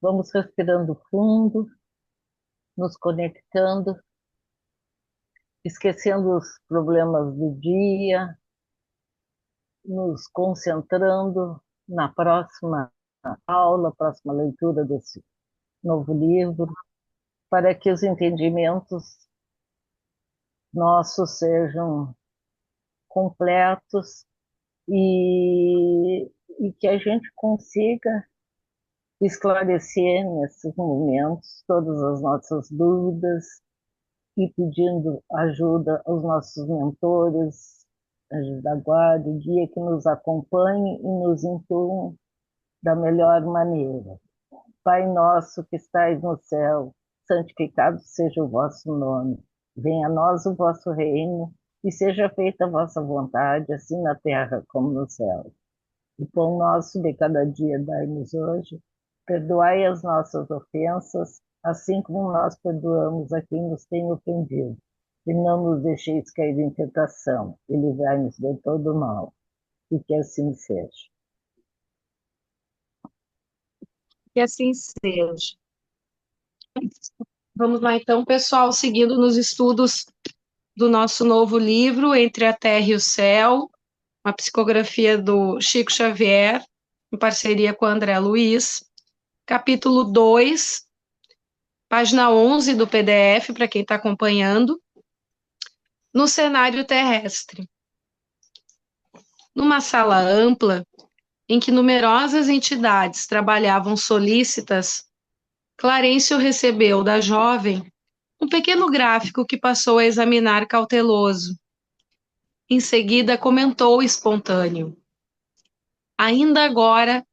Vamos respirando fundo, nos conectando, esquecendo os problemas do dia, nos concentrando na próxima aula, próxima leitura desse novo livro, para que os entendimentos nossos sejam completos e que a gente consiga esclarecer nesses momentos todas as nossas dúvidas e pedindo ajuda aos nossos mentores, anjos da guarda, guia que nos acompanhe e nos intuam da melhor maneira. Pai nosso que estais no céu, santificado seja o vosso nome. Venha a nós o vosso reino e seja feita a vossa vontade, assim na terra como no céu. O pão nosso de cada dia dai-nos hoje. Perdoai as nossas ofensas, assim como nós perdoamos a quem nos tem ofendido. E não nos deixeis cair em tentação, e livrai-nos de todo mal. E que assim seja. Que assim seja. Vamos lá, então, pessoal, seguindo nos estudos do nosso novo livro, Entre a Terra e o Céu, uma psicografia do Chico Xavier, em parceria com André Luiz, capítulo 2, página 11 do PDF, para quem está acompanhando, no cenário terrestre. Numa sala ampla, em que numerosas entidades trabalhavam solícitas, Clarencio recebeu da jovem um pequeno gráfico que passou a examinar cauteloso. Em seguida, comentou espontâneo. Ainda agora,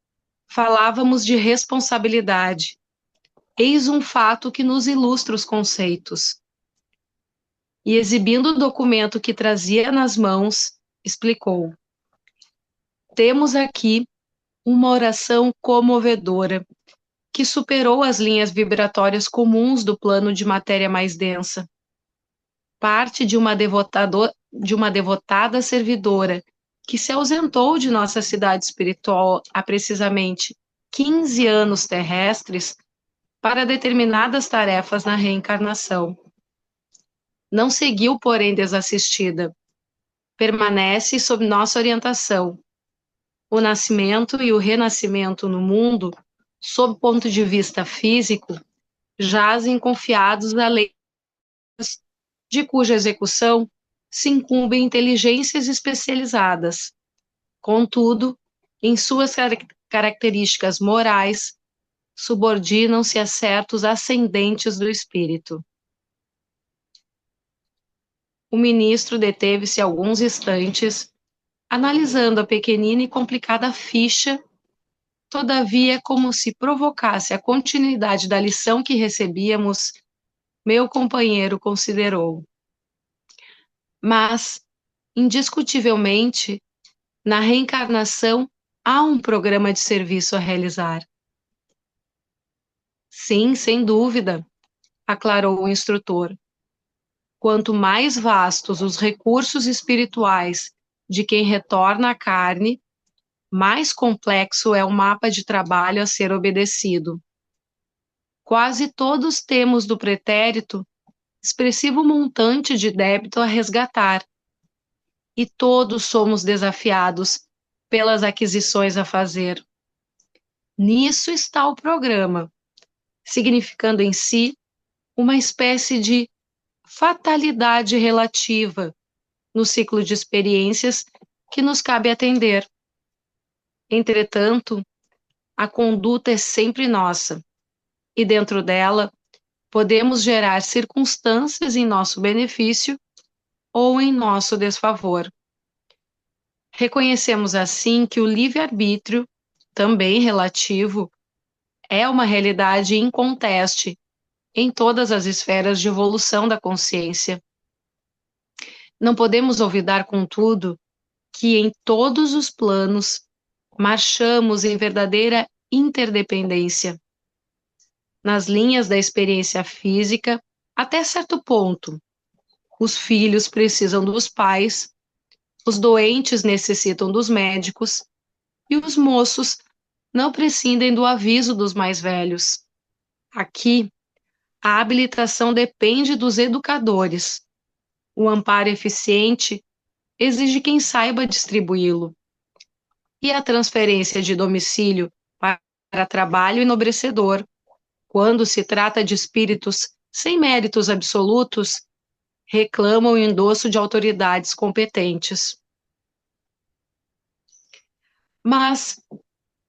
falávamos de responsabilidade. Eis um fato que nos ilustra os conceitos. E exibindo o documento que trazia nas mãos, explicou. Temos aqui uma oração comovedora, que superou as linhas vibratórias comuns do plano de matéria mais densa. Parte de uma devotada servidora que se ausentou de nossa cidade espiritual há precisamente 15 anos terrestres para determinadas tarefas na reencarnação. Não seguiu, porém, desassistida. Permanece sob nossa orientação. O nascimento e o renascimento no mundo, sob ponto de vista físico, jazem confiados a leis de cuja execução se incumbem inteligências especializadas. Contudo, em suas características morais, subordinam-se a certos ascendentes do espírito. O ministro deteve-se alguns instantes, analisando a pequenina e complicada ficha, todavia, como se provocasse a continuidade da lição que recebíamos, meu companheiro considerou. Mas, indiscutivelmente, na reencarnação há um programa de serviço a realizar. Sim, sem dúvida, aclarou o instrutor. Quanto mais vastos os recursos espirituais de quem retorna à carne, mais complexo é o mapa de trabalho a ser obedecido. Quase todos temos do pretérito expressivo montante de débito a resgatar, e todos somos desafiados pelas aquisições a fazer. Nisso está o programa, significando em si uma espécie de fatalidade relativa no ciclo de experiências que nos cabe atender. Entretanto, a conduta é sempre nossa, e dentro dela podemos gerar circunstâncias em nosso benefício ou em nosso desfavor. Reconhecemos assim que o livre-arbítrio, também relativo, é uma realidade inconteste em todas as esferas de evolução da consciência. Não podemos olvidar, contudo, que em todos os planos marchamos em verdadeira interdependência. Nas linhas da experiência física, até certo ponto, os filhos precisam dos pais, os doentes necessitam dos médicos e os moços não prescindem do aviso dos mais velhos. Aqui, a habilitação depende dos educadores. O amparo eficiente exige quem saiba distribuí-lo. E a transferência de domicílio para trabalho enobrecedor, quando se trata de espíritos sem méritos absolutos, reclamam o endosso de autoridades competentes. Mas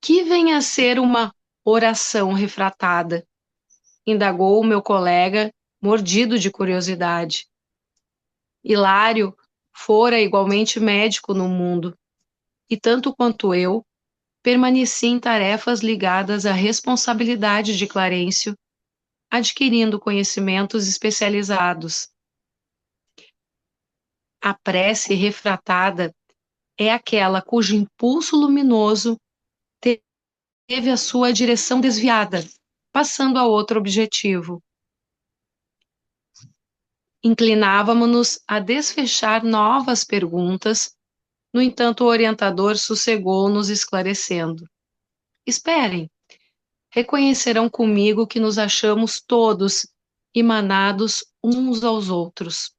que vem a ser uma oração refratada? Indagou o meu colega, mordido de curiosidade. Hilário fora igualmente médico no mundo, e tanto quanto eu, permaneci em tarefas ligadas à responsabilidade de Clarencio, adquirindo conhecimentos especializados. A prece refratada é aquela cujo impulso luminoso teve a sua direção desviada, passando a outro objetivo. Inclinávamos-nos a desfechar novas perguntas, no entanto o orientador sossegou-nos esclarecendo. Esperem, reconhecerão comigo que nos achamos todos emanados uns aos outros.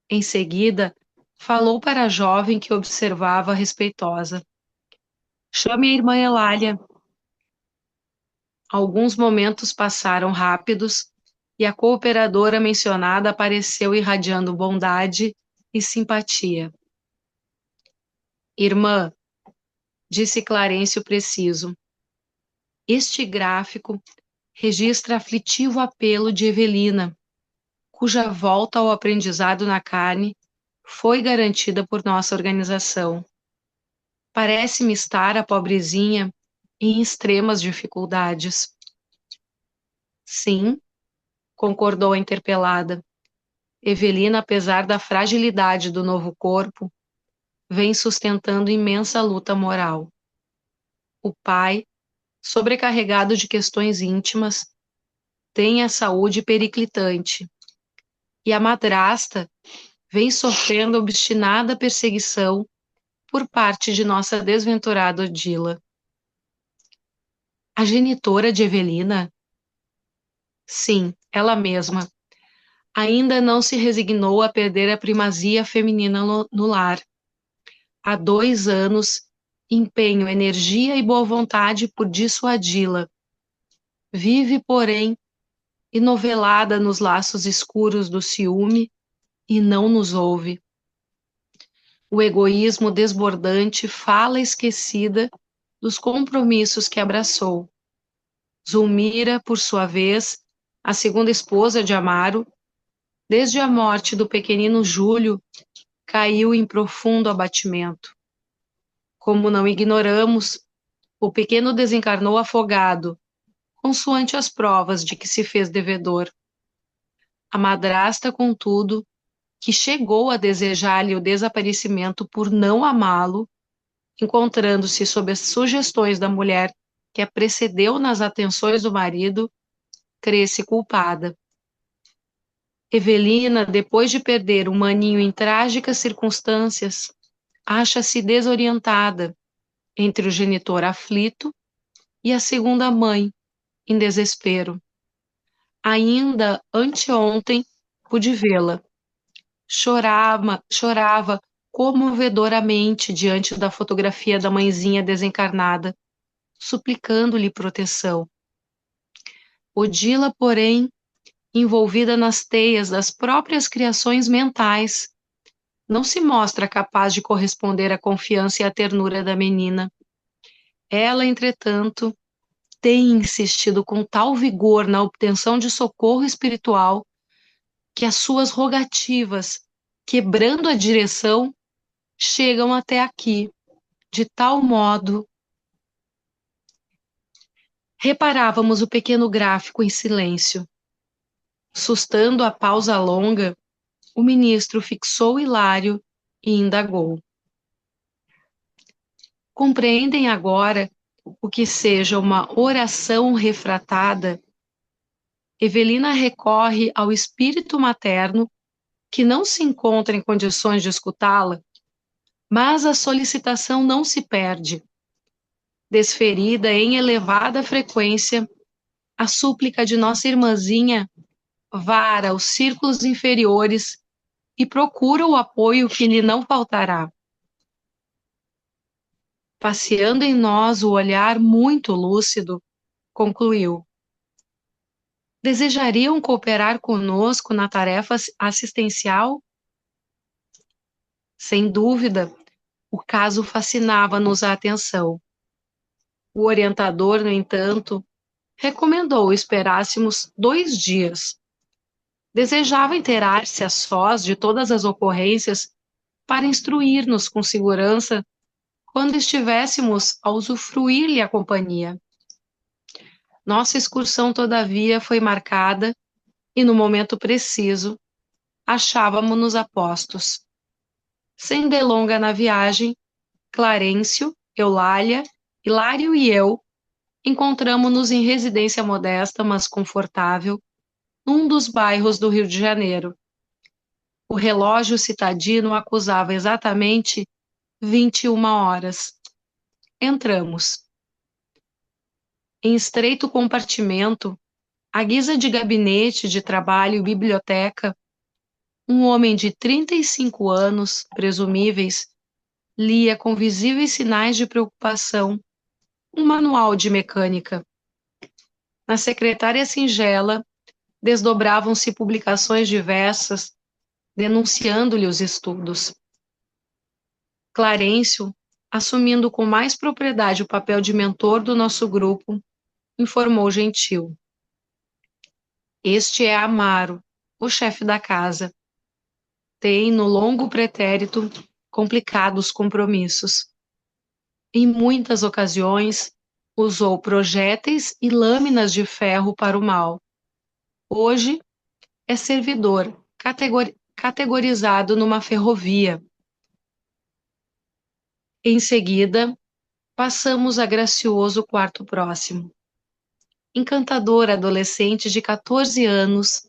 Em seguida, falou para a jovem que observava respeitosa. Chame a irmã Elália. Alguns momentos passaram rápidos e a cooperadora mencionada apareceu irradiando bondade e simpatia. Irmã, disse Clarencio preciso, este gráfico registra aflitivo apelo de Evelina, cuja volta ao aprendizado na carne foi garantida por nossa organização. Parece-me estar a pobrezinha em extremas dificuldades. Sim, concordou a interpelada. Evelina, apesar da fragilidade do novo corpo, vem sustentando imensa luta moral. O pai, sobrecarregado de questões íntimas, tem a saúde periclitante, e a madrasta vem sofrendo obstinada perseguição por parte de nossa desventurada Odila. A genitora de Evelina? Sim, ela mesma. Ainda não se resignou a perder a primazia feminina no lar. Há 2 anos, empenho, energia e boa vontade por dissuadi-la. Vive, porém, enovelada nos laços escuros do ciúme e não nos ouve. O egoísmo desbordante fala esquecida dos compromissos que abraçou. Zulmira, por sua vez, a segunda esposa de Amaro, desde a morte do pequenino Júlio, caiu em profundo abatimento. Como não ignoramos, o pequeno desencarnou afogado, consoante as provas de que se fez devedor. A madrasta, contudo, que chegou a desejar-lhe o desaparecimento por não amá-lo, encontrando-se sob as sugestões da mulher que a precedeu nas atenções do marido, crê-se culpada. Evelina, depois de perder um maninho em trágicas circunstâncias, acha-se desorientada entre o genitor aflito e a segunda mãe, em desespero. Ainda anteontem pude vê-la. Chorava comovedoramente diante da fotografia da mãezinha desencarnada, suplicando-lhe proteção. Odila, porém, envolvida nas teias das próprias criações mentais, não se mostra capaz de corresponder à confiança e à ternura da menina. Ela, entretanto, tem insistido com tal vigor na obtenção de socorro espiritual que as suas rogativas, quebrando a direção, chegam até aqui, de tal modo. Reparávamos o pequeno gráfico em silêncio. Sustando a pausa longa, o ministro fixou Hilário e indagou. Compreendem agora o que seja uma oração refratada? Evelina recorre ao espírito materno, que não se encontra em condições de escutá-la, mas a solicitação não se perde. desferida em elevada frequência, a súplica de nossa irmãzinha vara os círculos inferiores e procura o apoio que lhe não faltará. Passeando em nós o olhar muito lúcido, concluiu: desejariam cooperar conosco na tarefa assistencial? Sem dúvida, o caso fascinava-nos a atenção. O orientador, no entanto, recomendou esperássemos 2 dias. Desejava inteirar-se a sós de todas as ocorrências para instruir-nos com segurança quando estivéssemos a usufruir-lhe a companhia. Nossa excursão, todavia, foi marcada e, no momento preciso, achávamos-nos a postos. Sem delonga na viagem, Clarencio, Eulália, Hilário e eu encontramo-nos em residência modesta, mas confortável, num dos bairros do Rio de Janeiro. O relógio citadino acusava exatamente 21 horas. Entramos. Em estreito compartimento, à guisa de gabinete de trabalho e biblioteca, um homem de 35 anos, presumíveis, lia com visíveis sinais de preocupação um manual de mecânica. Na secretária singela, desdobravam-se publicações diversas, denunciando-lhe os estudos. Clarencio, assumindo com mais propriedade o papel de mentor do nosso grupo, informou gentil: este é Amaro, o chefe da casa. Tem, no longo pretérito, complicados compromissos. Em muitas ocasiões, usou projéteis e lâminas de ferro para o mal. Hoje, é servidor, categorizado numa ferrovia. Em seguida, passamos a gracioso quarto próximo. Encantadora adolescente de 14 anos,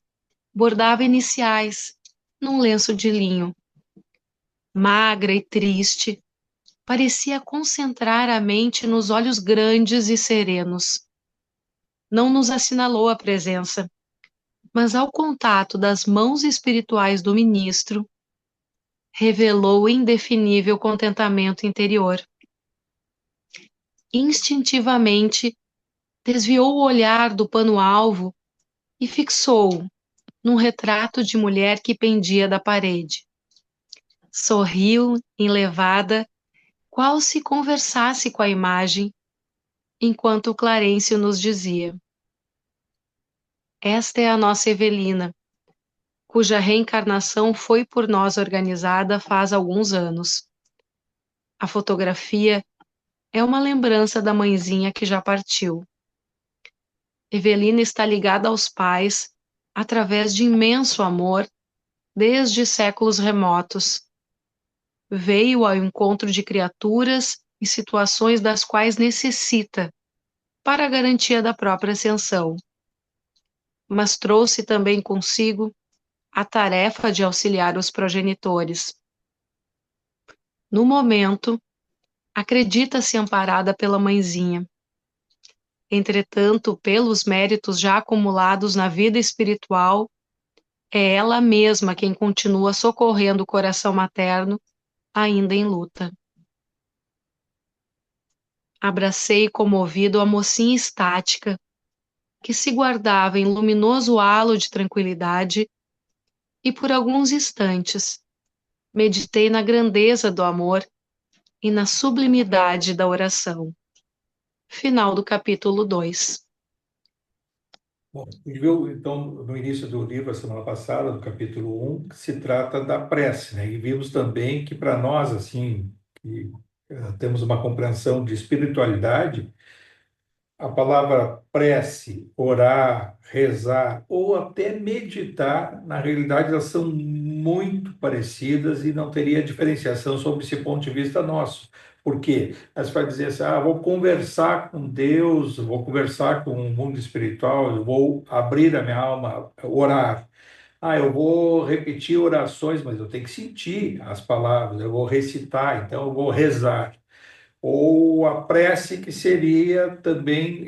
bordava iniciais num lenço de linho. Magra e triste, parecia concentrar a mente nos olhos grandes e serenos. Não nos assinalou a presença, mas ao contato das mãos espirituais do ministro, revelou indefinível contentamento interior. Instintivamente, desviou o olhar do pano-alvo e fixou-o num retrato de mulher que pendia da parede. Sorriu, enlevada, qual se conversasse com a imagem, enquanto Clarencio nos dizia: esta é a nossa Evelina, cuja reencarnação foi por nós organizada faz alguns anos. A fotografia é uma lembrança da mãezinha que já partiu. Evelina está ligada aos pais através de imenso amor desde séculos remotos. Veio ao encontro de criaturas e situações das quais necessita para a garantia da própria ascensão. Mas trouxe também consigo a tarefa de auxiliar os progenitores. No momento, acredita-se amparada pela mãezinha. Entretanto, pelos méritos já acumulados na vida espiritual, é ela mesma quem continua socorrendo o coração materno, ainda em luta. Abracei comovido a mocinha estática, que se guardava em luminoso halo de tranquilidade, e por alguns instantes meditei na grandeza do amor e na sublimidade da oração. Final do capítulo 2. Bom, a gente viu, então, no início do livro, a semana passada, do capítulo 1, que se trata da prece, né? E vimos também que para nós, assim, que temos uma compreensão de espiritualidade, a palavra prece, orar, rezar ou até meditar, na realidade, elas são muito parecidas e não teria diferenciação sob esse ponto de vista nosso. Por quê? Você vai dizer assim, vou conversar com Deus, vou conversar com o mundo espiritual, eu vou abrir a minha alma, orar. Eu vou repetir orações, mas eu tenho que sentir as palavras, eu vou recitar, então eu vou rezar. Ou a prece, que seria também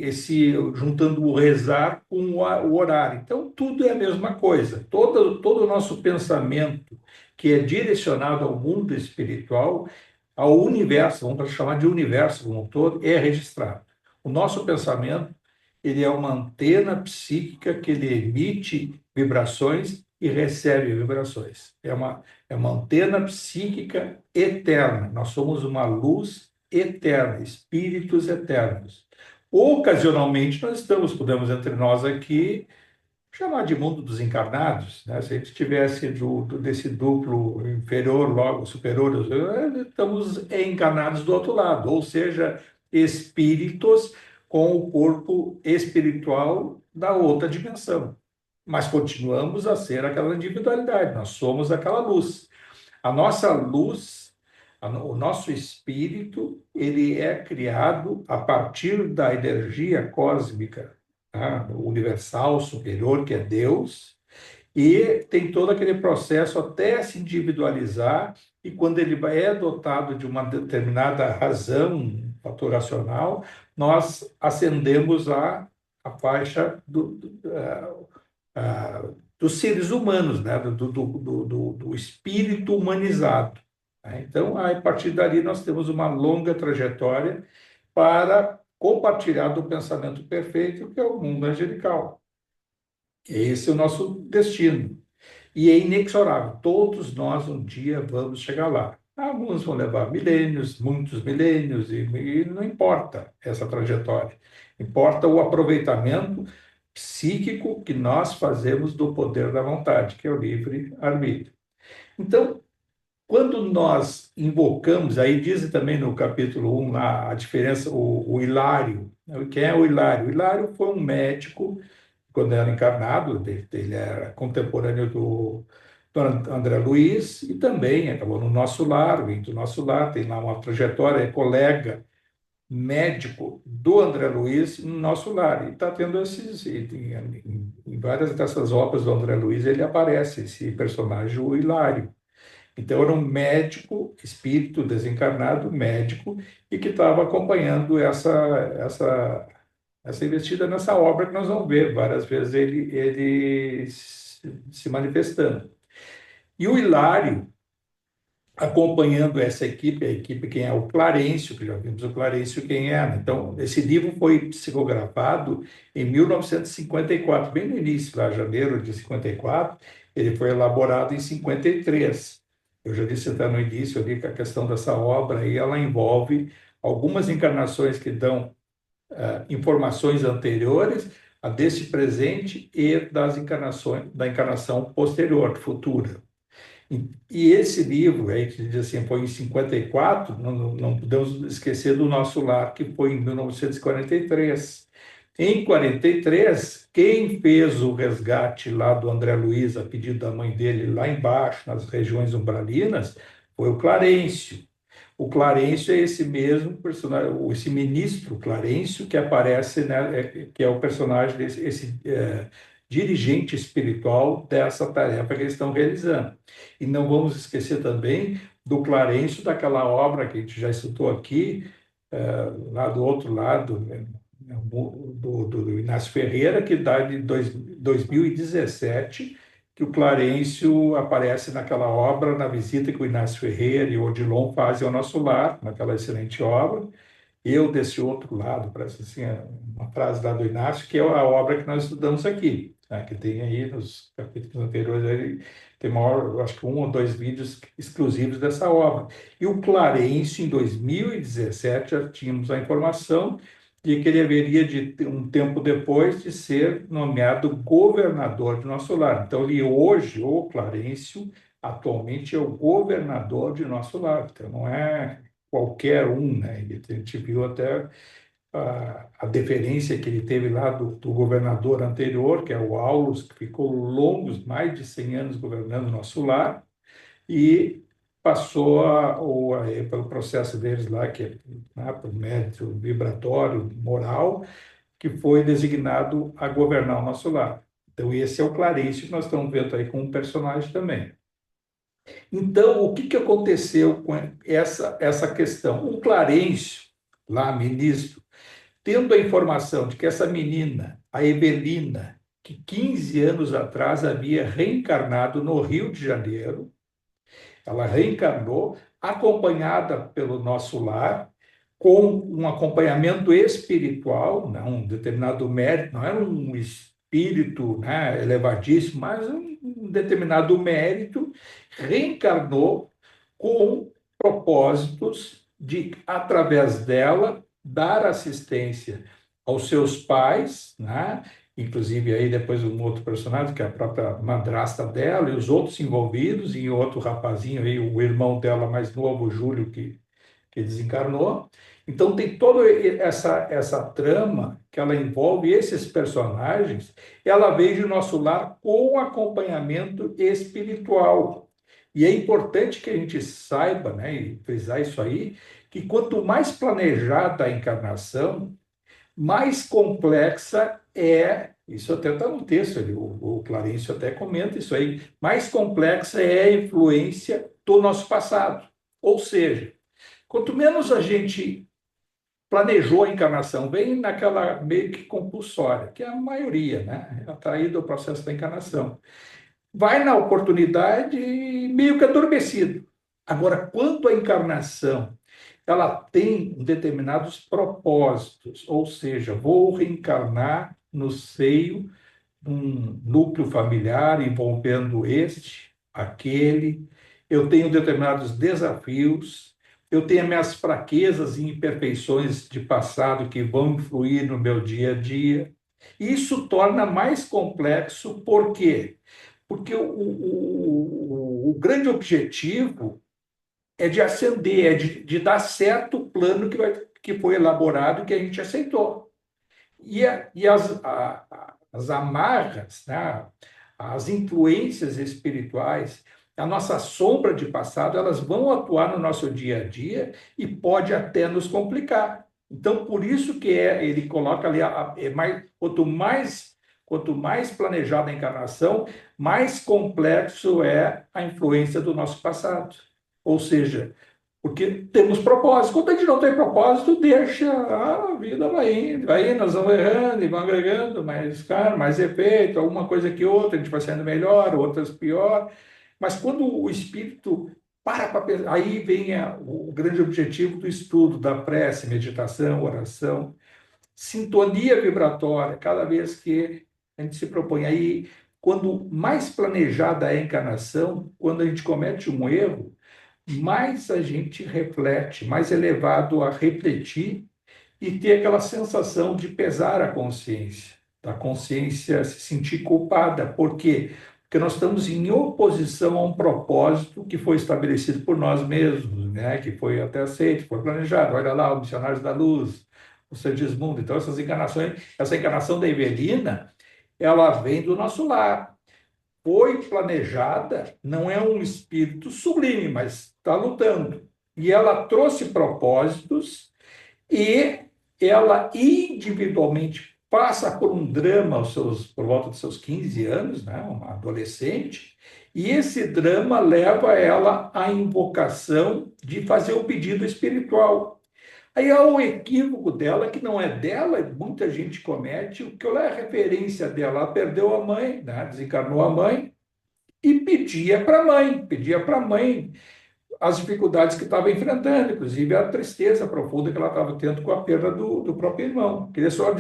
juntando o rezar com o orar. Então, tudo é a mesma coisa. Todo o nosso pensamento que é direcionado ao mundo espiritual, ao universo, vamos chamar de universo como um todo, é registrado. O nosso pensamento, ele é uma antena psíquica que ele emite vibrações e recebe vibrações. É uma antena psíquica eterna. Nós somos uma luz eterna, espíritos eternos. Ocasionalmente nós podemos entre nós aqui chamar de mundo dos encarnados, né? Se a gente tivesse desse duplo inferior, logo superior, estamos encarnados do outro lado, ou seja, espíritos com o corpo espiritual da outra dimensão. Mas continuamos a ser aquela individualidade, nós somos aquela luz. A nossa luz, o nosso espírito, ele é criado a partir da energia cósmica, tá? Universal, superior, que é Deus, e tem todo aquele processo até se individualizar, e quando ele é dotado de uma determinada razão, um fator racional, nós ascendemos a faixa dos seres humanos, né? Do espírito humanizado, né? Então, a partir dali, nós temos uma longa trajetória para compartilhar do pensamento perfeito, que é o mundo angelical. Esse é o nosso destino. E é inexorável. Todos nós um dia vamos chegar lá. Alguns vão levar milênios, muitos milênios, e não importa essa trajetória. Importa o aproveitamento psíquico que nós fazemos do poder da vontade, que é o livre-arbítrio. Então, quando nós invocamos, aí diz também no capítulo 1 lá, a diferença, o Hilário. Quem é o Hilário? O Hilário foi um médico quando era encarnado, ele era contemporâneo do André Luiz, e também acabou no Nosso Lar, vem do Nosso Lar, tem lá uma trajetória, é colega médico do André Luiz no Nosso Lar, e está tendo em várias dessas obras do André Luiz, ele aparece, esse personagem, o Hilário. Então, era um médico, espírito desencarnado, médico, e que estava acompanhando essa investida nessa obra que nós vamos ver várias vezes ele se manifestando. E o Hilário, acompanhando essa equipe, a equipe quem é o Clarencio, que já vimos o Clarencio quem é, né? Então, esse livro foi psicografado em 1954, bem no início, lá, janeiro de 54, ele foi elaborado em 53. Eu já disse até no início ali que a questão dessa obra aí, ela envolve algumas encarnações que dão informações anteriores a deste presente e das encarnações, da encarnação posterior, futura. E esse livro, aí, que diz assim, foi em 54, não podemos esquecer do Nosso Lar, que foi em 1943. Em 43, quem fez o resgate lá do André Luiz, a pedido da mãe dele, lá embaixo, nas regiões umbralinas, foi o Clarencio. O Clarencio é esse mesmo personagem, esse ministro Clarencio que aparece, né, que é o personagem esse dirigente espiritual dessa tarefa que eles estão realizando. E não vamos esquecer também do Clarencio, daquela obra que a gente já citou aqui, lá do outro lado, né, do Inácio Ferreira, que dá de 2017, que o Clarencio aparece naquela obra, na visita que o Inácio Ferreira e o Odilon fazem ao Nosso Lar, naquela excelente obra. Eu desse outro lado, parece assim, uma frase lá do Inácio, que é a obra que nós estudamos aqui, né? Que tem aí nos capítulos anteriores, aí, tem eu acho que 1 ou 2 vídeos exclusivos dessa obra. E o Clarencio, em 2017, já tínhamos a informação de que ele haveria um tempo depois de ser nomeado governador de Nosso Lar. Então, ele hoje, o Clarencio, atualmente é o governador de Nosso Lar. Então, não é qualquer um, né? A gente viu até a deferência que ele teve lá do governador anterior, que é o Aulus, que ficou longos, mais de 100 anos governando Nosso Lar, e passou pelo processo deles lá, que é, né, por mérito vibratório, moral, que foi designado a governar o Nosso Lar. Então, esse é o Clarencio que nós estamos vendo aí com um personagem também. Então, o que aconteceu com essa questão? O Clarencio, lá ministro, tendo a informação de que essa menina, a Evelina, que 15 anos atrás havia reencarnado no Rio de Janeiro, ela reencarnou, acompanhada pelo nosso lar, com um acompanhamento espiritual, né, um determinado mérito, não era um espírito, né, elevadíssimo, mas um determinado mérito, reencarnou com propósitos de, através dela, dar assistência aos seus pais, né? Inclusive aí depois um outro personagem, que é a própria madrasta dela, e os outros envolvidos, e outro rapazinho aí, o irmão dela mais novo, o Júlio, que desencarnou. Então tem toda essa trama que ela envolve esses personagens, ela veio do nosso lar com acompanhamento espiritual. E é importante que a gente saiba, né, e frisar isso aí, que quanto mais planejada a encarnação, mais complexa é, isso até está no texto ali, o Clarencio até comenta isso aí, mais complexa é a influência do nosso passado. Ou seja, quanto menos a gente planejou a encarnação, vem naquela meio que compulsória, que é a maioria, né? É atraído ao processo da encarnação. Vai na oportunidade meio que adormecido. Agora, quando a encarnação ela tem determinados propósitos, ou seja, vou reencarnar no seio de um núcleo familiar envolvendo este, aquele, eu tenho determinados desafios, eu tenho minhas fraquezas e imperfeições de passado que vão influir no meu dia a dia. Isso torna mais complexo, por quê? Porque o grande objetivo é de ascender, é de dar certo o plano que foi elaborado e que a gente aceitou. As amarras, né, as influências espirituais, a nossa sombra de passado, elas vão atuar no nosso dia a dia e pode até nos complicar. Então, por isso que ele coloca ali, quanto mais planejada a encarnação, mais complexo é a influência do nosso passado. Ou seja, porque temos propósito. Quando a gente não tem propósito, deixa a vida vai indo, nós vamos errando e vamos agregando mais, cara, mais efeito, alguma coisa que outra, a gente vai saindo melhor, outras pior. Mas quando o espírito para pensar, aí vem o grande objetivo do estudo, da prece, meditação, oração, sintonia vibratória, cada vez que a gente se propõe. Aí, quando mais planejada é a encarnação, quando a gente comete um erro, mais a gente reflete, mais elevado a refletir e ter aquela sensação de pesar a consciência, da consciência se sentir culpada. Por quê? Porque nós estamos em oposição a um propósito que foi estabelecido por nós mesmos, né? Que foi até aceito, foi planejado. Olha lá, o Missionários da Luz, o Sergismundo. Então, essas encarnações, essa encarnação da Evelina, ela vem do nosso lar, foi planejada, não é um espírito sublime, mas está lutando. E ela trouxe propósitos e ela individualmente passa por um drama por volta dos seus 15 anos, né, uma adolescente, e esse drama leva ela à invocação de fazer o pedido espiritual. Aí há o equívoco dela, que não é dela, muita gente comete, o que é a referência dela? Ela perdeu a mãe, né? Desencarnou a mãe, e pedia para a mãe as dificuldades que estava enfrentando, inclusive a tristeza profunda que ela estava tendo com a perda do próprio irmão. Queria só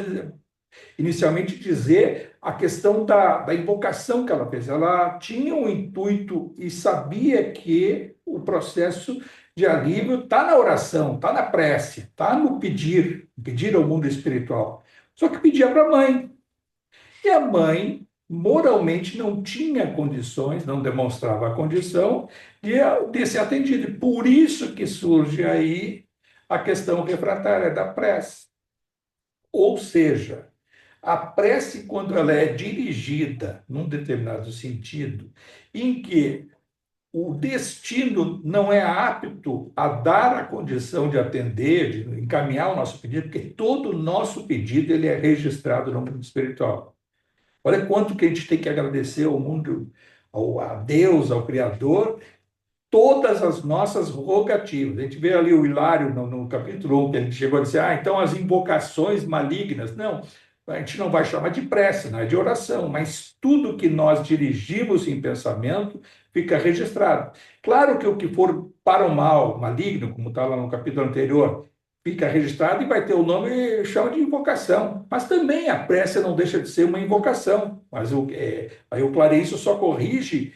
inicialmente dizer a questão da invocação que ela fez. Ela tinha um intuito e sabia que o processo de alívio está na oração, está na prece, está no pedir ao mundo espiritual. Só que pedia para a mãe. E a mãe, moralmente, não tinha condições, não demonstrava a condição de ser atendida. Por isso que surge aí a questão refratária da prece. Ou seja, a prece, quando ela é dirigida num determinado sentido, em que o destino não é apto a dar a condição de atender, de encaminhar o nosso pedido, porque todo o nosso pedido ele é registrado no mundo espiritual. Olha quanto que a gente tem que agradecer ao mundo, a Deus, ao Criador, todas as nossas rogativas. A gente vê ali o Hilário no capítulo 1, que a gente chegou a dizer, então as invocações malignas. Não, a gente não vai chamar de prece, não é de oração, mas tudo que nós dirigimos em pensamento fica registrado. Claro que o que for para o mal, maligno, como está lá no capítulo anterior, fica registrado e vai ter o nome, chama de invocação. Mas também a prece não deixa de ser uma invocação. Mas aí o Clarencio só corrige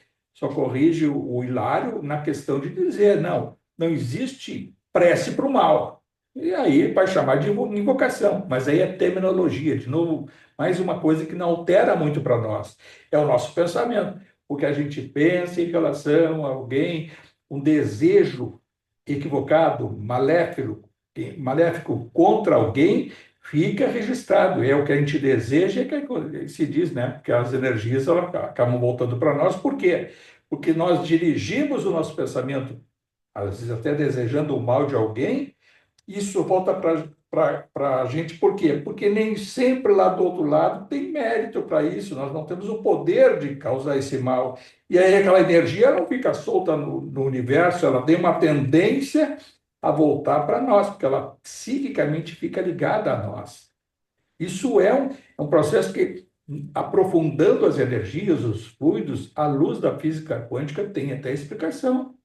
o Hilário na questão de dizer, não existe prece para o mal. E aí vai chamar de invocação, mas aí é terminologia, de novo, mais uma coisa que não altera muito para nós, é o nosso pensamento, o que a gente pensa em relação a alguém, um desejo equivocado, maléfico contra alguém, fica registrado, é o que a gente deseja, é que se diz, né? Porque as energias elas acabam voltando para nós, por quê? Porque nós dirigimos o nosso pensamento, às vezes até desejando o mal de alguém, isso volta para a gente, por quê? Porque nem sempre lá do outro lado tem mérito para isso, nós não temos o poder de causar esse mal. E aí aquela energia não fica solta no universo, ela tem uma tendência a voltar para nós, porque ela psiquicamente fica ligada a nós. Isso é um processo que, aprofundando as energias, os fluidos, à luz da física quântica, tem até explicação.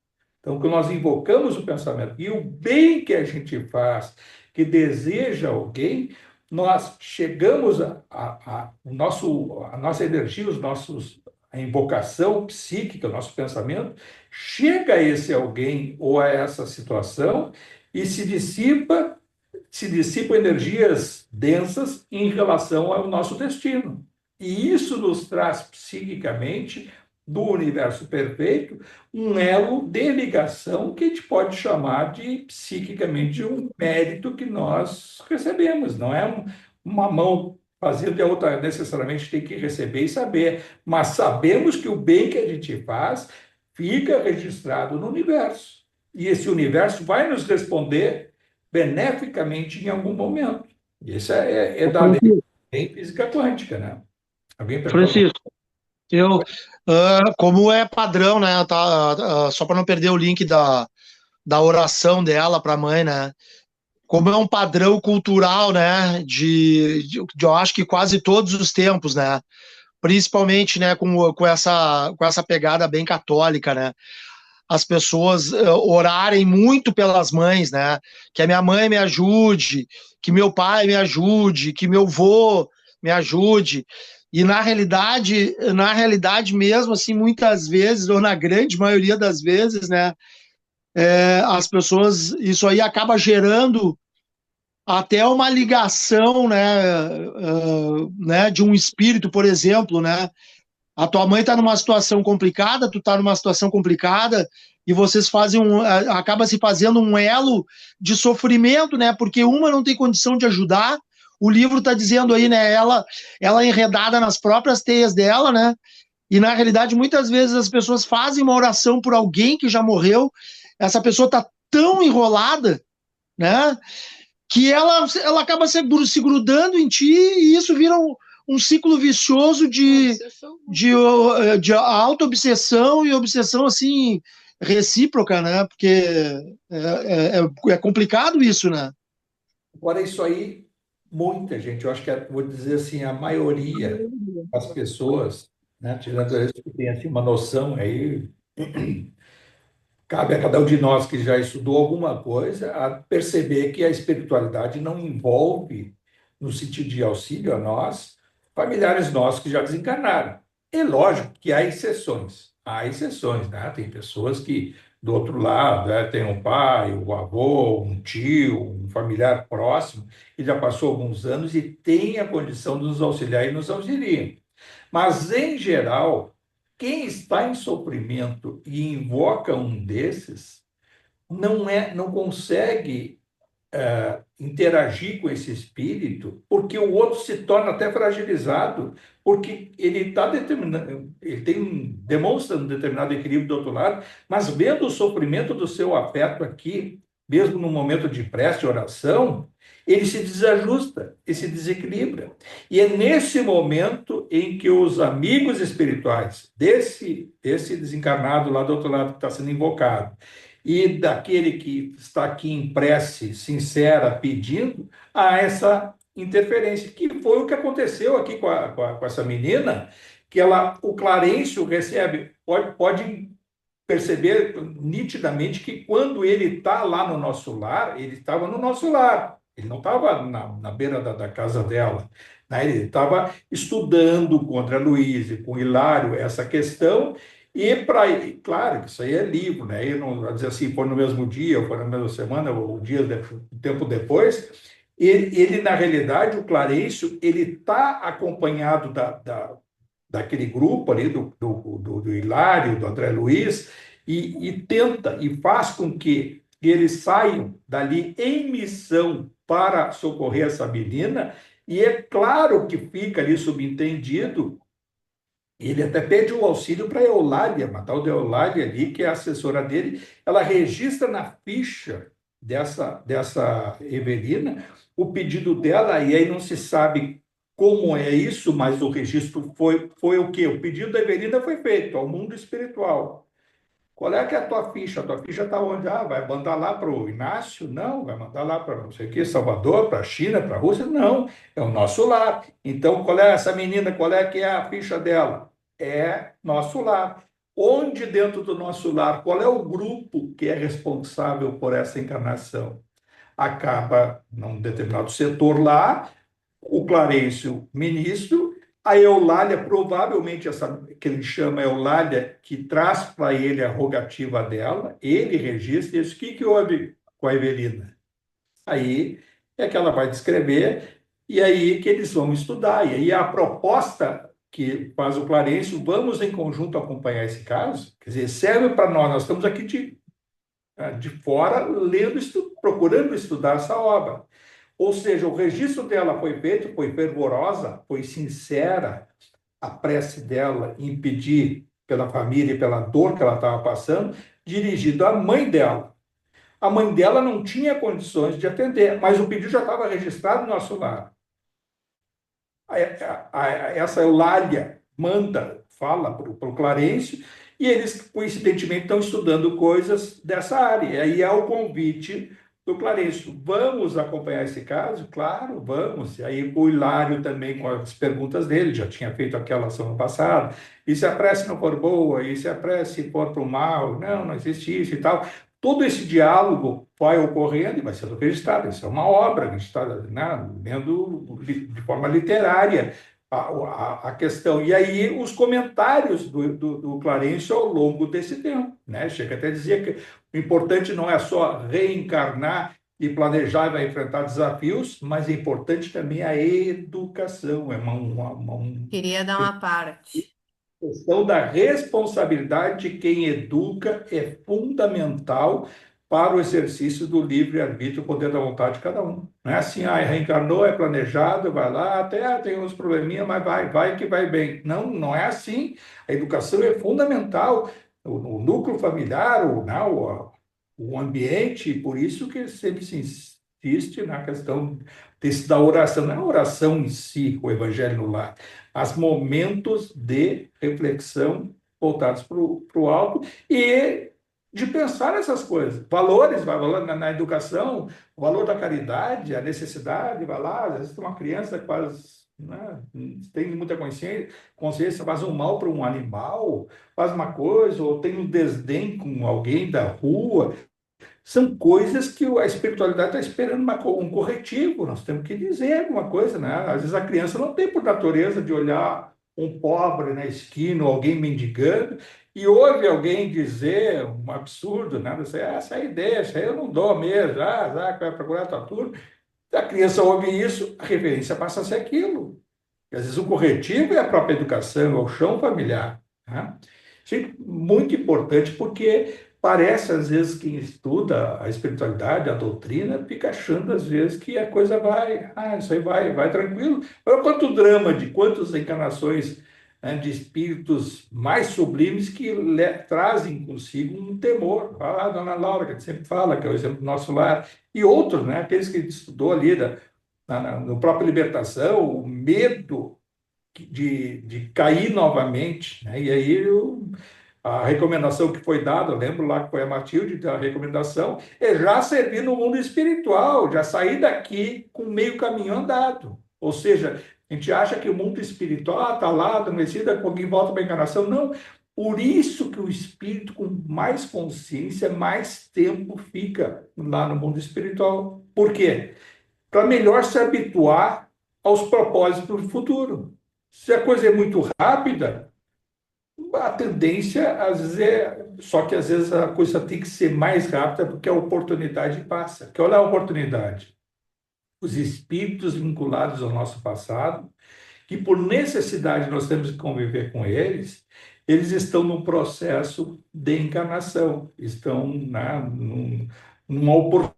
Então, que nós invocamos o pensamento e o bem que a gente faz, que deseja alguém, nós chegamos a nossa energia, a invocação psíquica, o nosso pensamento, chega a esse alguém ou a essa situação e se dissipam energias densas em relação ao nosso destino. E isso nos traz psiquicamente do universo perfeito um elo de ligação que a gente pode chamar de psiquicamente um mérito que nós recebemos. Não é uma mão fazendo e a outra necessariamente tem que receber e saber, mas sabemos que o bem que a gente faz fica registrado no universo. E esse universo vai nos responder beneficamente em algum momento. Isso é da lei Francisco, em física quântica, né? Alguém perguntou alguma Francisco, eu, como é padrão, né? Tá, só para não perder o link da oração dela para a mãe, né? Como é um padrão cultural, né? Eu acho que quase todos os tempos, né? Principalmente, né? Com essa pegada bem católica, né? As pessoas orarem muito pelas mães, né? Que a minha mãe me ajude, que meu pai me ajude, que meu avô me ajude. E na realidade mesmo, assim, muitas vezes, ou na grande maioria das vezes, né? As pessoas, isso aí acaba gerando até uma ligação, né, de um espírito, por exemplo, né? A tua mãe está numa situação complicada, tu está numa situação complicada, e vocês acaba se fazendo um elo de sofrimento, né? Porque uma não tem condição de ajudar. O livro está dizendo aí, né? Ela é enredada nas próprias teias dela, né? E na realidade, muitas vezes as pessoas fazem uma oração por alguém que já morreu, essa pessoa está tão enrolada, né? Que ela acaba se grudando em ti e isso vira um ciclo vicioso de auto-obsessão e obsessão assim recíproca, né? Porque é complicado isso, né? Agora, isso aí, muita gente, eu acho que, vou dizer assim, a maioria das pessoas, né, tirando isso que tem assim, uma noção aí, cabe a cada um de nós que já estudou alguma coisa a perceber que a espiritualidade não envolve, no sentido de auxílio a nós, familiares nossos que já desencarnaram. É lógico que há exceções, né? Tem pessoas que, do outro lado, tem um pai, um avô, um tio, um familiar próximo, que já passou alguns anos e tem a condição de nos auxiliar e nos auxilia. Mas, em geral, quem está em sofrimento e invoca um desses não consegue interagir com esse espírito, porque o outro se torna até fragilizado, porque ele está determinando, demonstra um determinado equilíbrio do outro lado, mas vendo o sofrimento do seu afeto aqui, mesmo no momento de prece e oração, ele se desajusta e se desequilibra. E é nesse momento em que os amigos espirituais desse desencarnado lá do outro lado que está sendo invocado e daquele que está aqui em prece sincera pedindo, há essa interferência, que foi o que aconteceu aqui com essa menina, que o Clarencio recebe, pode perceber nitidamente que quando ele está lá no nosso lar, ele estava no nosso lar, ele não estava na beira da casa dela, né? Ele estava estudando com André Luiz e com Hilário essa questão, e claro que isso aí é livro, né? Eu não vou dizer assim, foi no mesmo dia, ou foi na mesma semana, ou tempo depois. Ele, na realidade, o Clarencio, ele está acompanhado daquele grupo ali, do Hilário, do André Luiz, e tenta e faz com que eles saiam dali em missão para socorrer essa menina, e é claro que fica ali subentendido, ele até pede o auxílio para a Eulália, a tal de Eulália ali, que é a assessora dele, ela registra na ficha dessa Evelina o pedido dela, e aí não se sabe como é isso, mas o registro foi o quê? O pedido da Evelina foi feito ao mundo espiritual. Qual é que é a tua ficha? A tua ficha está onde? Ah, vai mandar lá para o Inácio? Não. Vai mandar lá para não sei o quê, Salvador, para a China, para a Rússia? Não. É o nosso lar. Então, qual é essa menina? Qual é que é a ficha dela? É nosso lar. Onde dentro do nosso lar? Qual é o grupo que é responsável por essa encarnação? Acaba num determinado setor lá, o Clarencio, ministro, a Eulália, provavelmente essa que ele chama Eulália, que traz para ele a rogativa dela, ele registra isso. O que houve com a Evelina? Aí é que ela vai descrever, e aí que eles vão estudar. E aí a proposta que faz o Clarencio, vamos em conjunto acompanhar esse caso, quer dizer, serve para nós estamos aqui de fora, lendo, procurando estudar essa obra. Ou seja, o registro dela foi feito, foi fervorosa, foi sincera, a prece dela em pedir pela família e pela dor que ela estava passando, dirigido à mãe dela. A mãe dela não tinha condições de atender, mas o pedido já estava registrado no nosso lar. Essa Eulália fala para o Clarencio, e eles, coincidentemente, estão estudando coisas dessa área. E aí é o convite do Clarencio. Vamos acompanhar esse caso? Claro, vamos. E aí o Hilário também, com as perguntas dele, já tinha feito aquela semana passada. E se a prece não for boa? E se a prece for para o mal? Não existe isso e tal. Todo esse diálogo vai ocorrendo e vai sendo registrado. Isso é uma obra, a gente está, né, lendo de forma literária a questão. E aí os comentários do Clarencio ao longo desse tempo, né? Chega até a dizer que o importante não é só reencarnar e planejar e vai enfrentar desafios, mas é importante também a educação. É Queria dar uma parte. questão da responsabilidade de quem educa é fundamental para o exercício do livre-arbítrio, o poder da vontade de cada um. Não é assim, reencarnou, é planejado, vai lá, até tem uns probleminhas, mas vai que vai bem. Não é assim. A educação é fundamental. O núcleo familiar, o ambiente, por isso que sempre se insiste na questão da oração. Não é a oração em si, o evangelho no lar, mas momentos de reflexão voltados para o alto e de pensar essas coisas. Valores, vai lá na educação, o valor da caridade, a necessidade, vai lá, às vezes tem uma criança que faz, né, tem muita consciência, faz um mal para um animal, faz uma coisa, ou tem um desdém com alguém da rua. São coisas que a espiritualidade está esperando um corretivo, nós temos que dizer alguma coisa, né? Às vezes a criança não tem por natureza de olhar um pobre na esquina, ou alguém mendigando, e ouve alguém dizer um absurdo, né? Essa aí deixa, eu não dou mesmo, vai procurar tua turma. A criança ouve isso, a referência passa a ser aquilo. Às vezes o corretivo é a própria educação, é o chão familiar, né? Isso é muito importante porque parece, às vezes, quem estuda a espiritualidade, a doutrina, fica achando, às vezes, que a coisa isso aí vai tranquilo. Olha quanto drama de quantas encarnações né, de espíritos mais sublimes que trazem consigo um temor. A dona Laura, que a gente sempre fala, que é o exemplo do nosso lar, e outros, né, aqueles que a gente estudou ali no próprio Libertação, o medo de cair novamente, né? E aí a recomendação que foi dada, eu lembro lá que foi a Matilde, a recomendação é já servir no mundo espiritual, já sair daqui com meio caminho andado. Ou seja, a gente acha que o mundo espiritual está lá, adormecido, alguém volta para a encarnação. Não. Por isso que o espírito com mais consciência, mais tempo fica lá no mundo espiritual. Por quê? Para melhor se habituar aos propósitos do futuro. Se a coisa é muito rápida, a tendência, às vezes, só que às vezes a coisa tem que ser mais rápida porque a oportunidade passa. Porque olha a oportunidade. Os espíritos vinculados ao nosso passado, que por necessidade nós temos que conviver com eles, eles estão num processo de encarnação, estão numa oportunidade,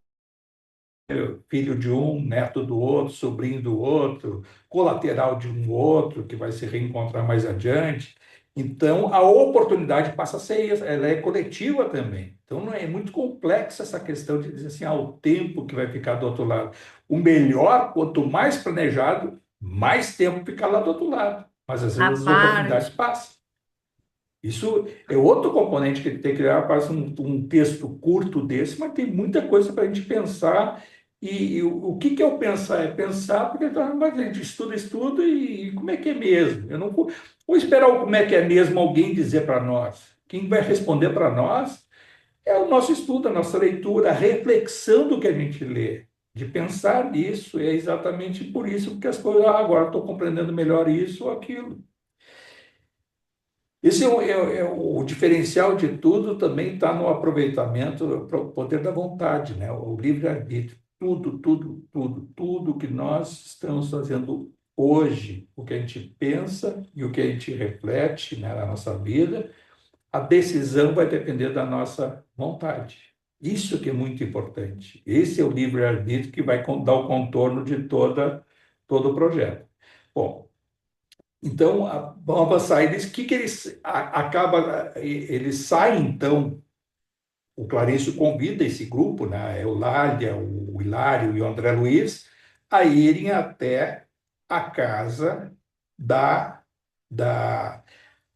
filho de um, neto do outro, sobrinho do outro, colateral de um outro, que vai se reencontrar mais adiante. Então, a oportunidade passa a ser, ela é coletiva também. Então, não é muito complexa essa questão de dizer assim, o tempo que vai ficar do outro lado. O melhor, quanto mais planejado, mais tempo ficar lá do outro lado. Mas, às vezes, as oportunidades passam. Isso é outro componente que tem que criar para um texto curto desse, mas tem muita coisa para a gente pensar. E o que é o pensar? É pensar porque a gente estuda e como é que é mesmo? Eu não vou esperar como é que é mesmo alguém dizer para nós. Quem vai responder para nós é o nosso estudo, a nossa leitura, a reflexão do que a gente lê. De pensar nisso, é exatamente por isso que as coisas, agora estou compreendendo melhor isso ou aquilo. Esse o diferencial de tudo também está no aproveitamento, o poder da vontade, né? O livre-arbítrio. Tudo que nós estamos fazendo hoje, o que a gente pensa e o que a gente reflete, né, na nossa vida, a decisão vai depender da nossa vontade. Isso que é muito importante. Esse é o livre-arbítrio que vai dar o contorno de todo o projeto. Bom, então, vamos avançar. Eles saem, então, o Clarencio convida esse grupo, né, Eulália, o Hilário e o André Luiz, a irem até a casa da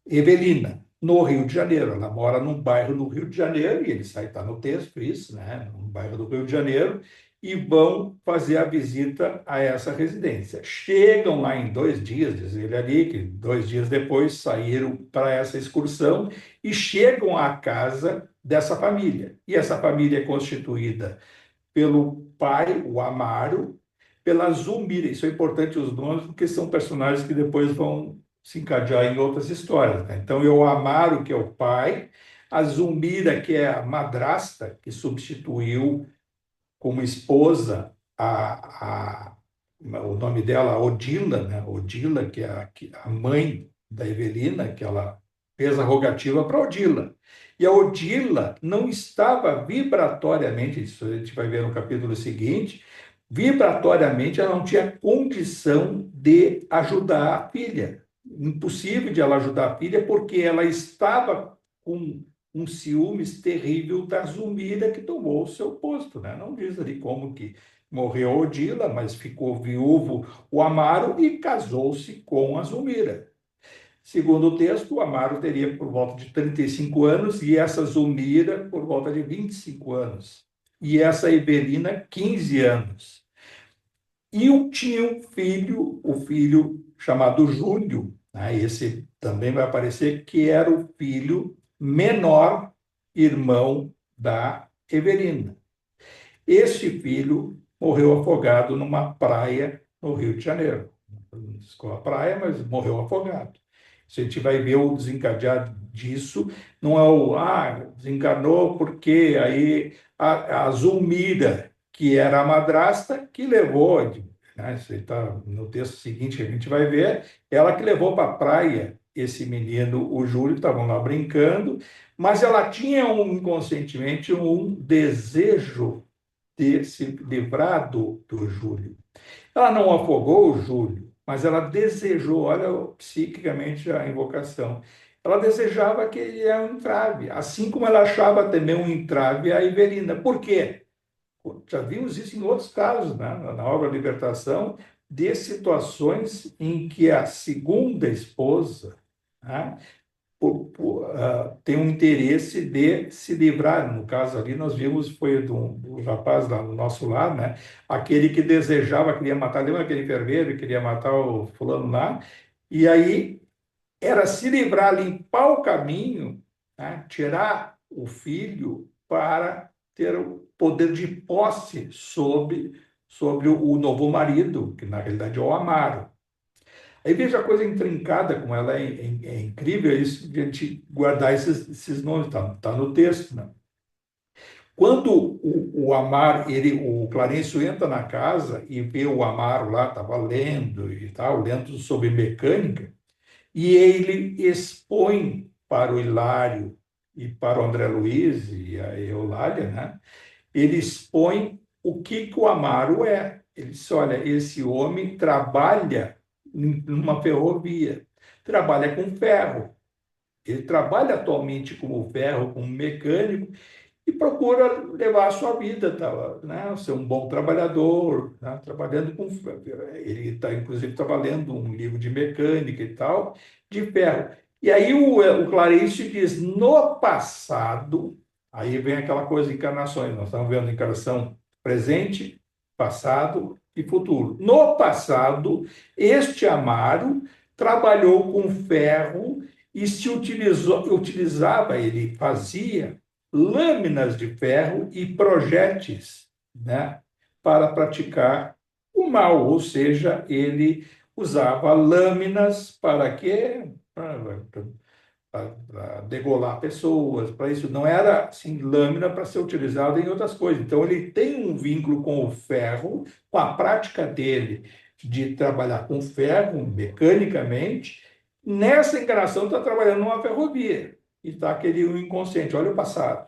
Evelina, no Rio de Janeiro. Ela mora num bairro do Rio de Janeiro, e está no texto isso, né, num bairro do Rio de Janeiro, e vão fazer a visita a essa residência. Chegam lá em 2 dias, diz ele ali, que 2 dias depois saíram para essa excursão, e chegam à casa dessa família. E essa família é constituída pelo pai, o Amaro, pela Zulmira. Isso é importante os nomes, porque são personagens que depois vão se encadear em outras histórias, né? Então, é o Amaro, que é o pai, a Zulmira, que é a madrasta, que substituiu como esposa o nome dela, Odila, né? Odila, que é a mãe da Evelina, que ela fez a rogativa para Odila. E a Odila não estava vibratoriamente, isso a gente vai ver no capítulo seguinte, vibratoriamente ela não tinha condição de ajudar a filha. Impossível de ela ajudar a filha, porque ela estava com um ciúmes terrível da Zulmira, que tomou o seu posto, né? Não diz ali como que morreu Odila, mas ficou viúvo o Amaro e casou-se com a Zulmira. Segundo o texto, o Amaro teria por volta de 35 anos e essa Zulmira por volta de 25 anos. E essa Evelina, 15 anos. E tinha o filho chamado Júlio, né? Esse também vai aparecer, que era o filho menor, irmão da Evelina. Este filho morreu afogado numa praia no Rio de Janeiro. Não ficou a praia, mas morreu afogado. Se a gente vai ver o desencadear disso, não é desencarnou porque aí a Zulmira, que era a madrasta, que levou, né, isso está no texto seguinte que a gente vai ver, ela que levou para a praia esse menino, o Júlio, estavam lá brincando, mas ela tinha inconscientemente um desejo de se livrar do Júlio. Ela não afogou o Júlio, mas ela desejou, olha psiquicamente a invocação, ela desejava que ele é um entrave, assim como ela achava também um entrave a Iverina. Por quê? Já vimos isso em outros casos, né? Na obra Libertação, de situações em que a segunda esposa, né, tem um interesse de se livrar. No caso ali, nós vimos, foi do rapaz lá no nosso lar, né? Aquele que desejava, queria matar, lembra aquele enfermeiro, queria matar o fulano lá, e aí era se livrar, limpar o caminho, né? Tirar o filho para ter o poder de posse sobre o novo marido, que na realidade é o Amaro. Aí veja a coisa intrincada, como ela é incrível, é isso de a gente guardar esses nomes, tá no texto, né? Quando o Amar, o Clarencio entra na casa e vê o Amaro lá, estava lendo e tal, lendo sobre mecânica, e ele expõe para o Hilário e para o André Luiz e a Eulália, né? Ele expõe o que o Amaro é. Ele diz, olha, esse homem trabalha numa ferrovia, trabalha com ferro. Ele trabalha atualmente como ferro, como mecânico, e procura levar a sua vida, tá, né? Ser um bom trabalhador, né? Trabalhando com. Ele está, inclusive, estava lendo um livro de mecânica e tal, de ferro. E aí o Clarencio diz: no passado, aí vem aquela coisa, encarnações, nós estamos vendo encarnação presente, passado e futuro. No passado, este Amaro trabalhou com ferro e utilizava, ele fazia lâminas de ferro e projetis, né, para praticar o mal, ou seja, ele usava lâminas para quê? Para degolar pessoas, para isso. Não era assim, lâmina para ser utilizada em outras coisas. Então, ele tem um vínculo com o ferro, com a prática dele de trabalhar com ferro mecanicamente. Nessa encarnação, está trabalhando numa ferrovia e está aquele inconsciente. Olha o passado.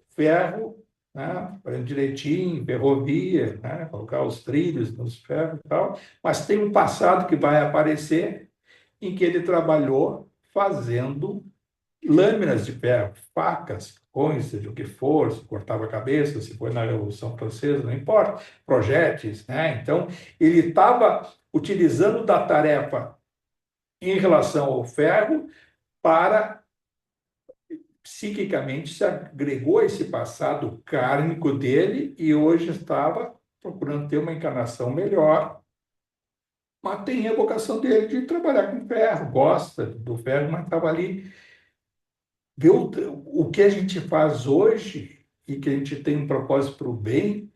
Ferro, né, fazendo direitinho, ferrovia, né, colocar os trilhos nos ferros e tal, mas tem um passado que vai aparecer em que ele trabalhou fazendo lâminas de ferro, facas, cones, seja o que for, se cortava a cabeça, se foi na Revolução Francesa, não importa, projetos, né? Então, ele estava utilizando da tarefa em relação ao ferro para psiquicamente se agregou a esse passado kármico dele e hoje estava procurando ter uma encarnação melhor, mas tem a vocação dele de trabalhar com ferro, gosta do ferro, mas estava ali. Vê o que a gente faz hoje e que a gente tem um propósito para o bem,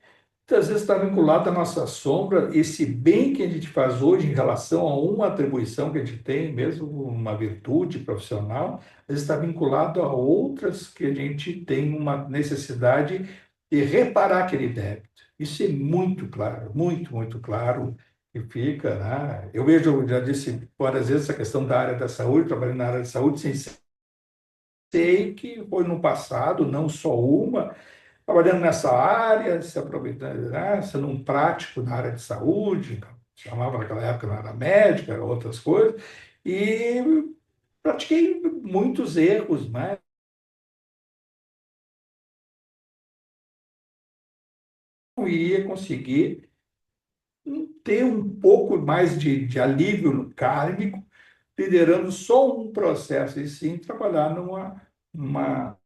muitas vezes está vinculado à nossa sombra, esse bem que a gente faz hoje em relação a uma atribuição que a gente tem, mesmo uma virtude profissional, às vezes está vinculado a outras que a gente tem uma necessidade de reparar aquele débito. Isso é muito claro, muito, muito claro que fica, né? Eu vejo, eu já disse várias vezes, essa questão da área da saúde, trabalhando na área da saúde, sem sei que foi no passado, não só uma, trabalhando nessa área, se aproveitando, né, sendo um prático na área de saúde, chamava naquela época na área médica, outras coisas, e pratiquei muitos erros, né? Não iria conseguir ter um pouco mais de alívio no kármico, liderando só um processo, e sim trabalhar numa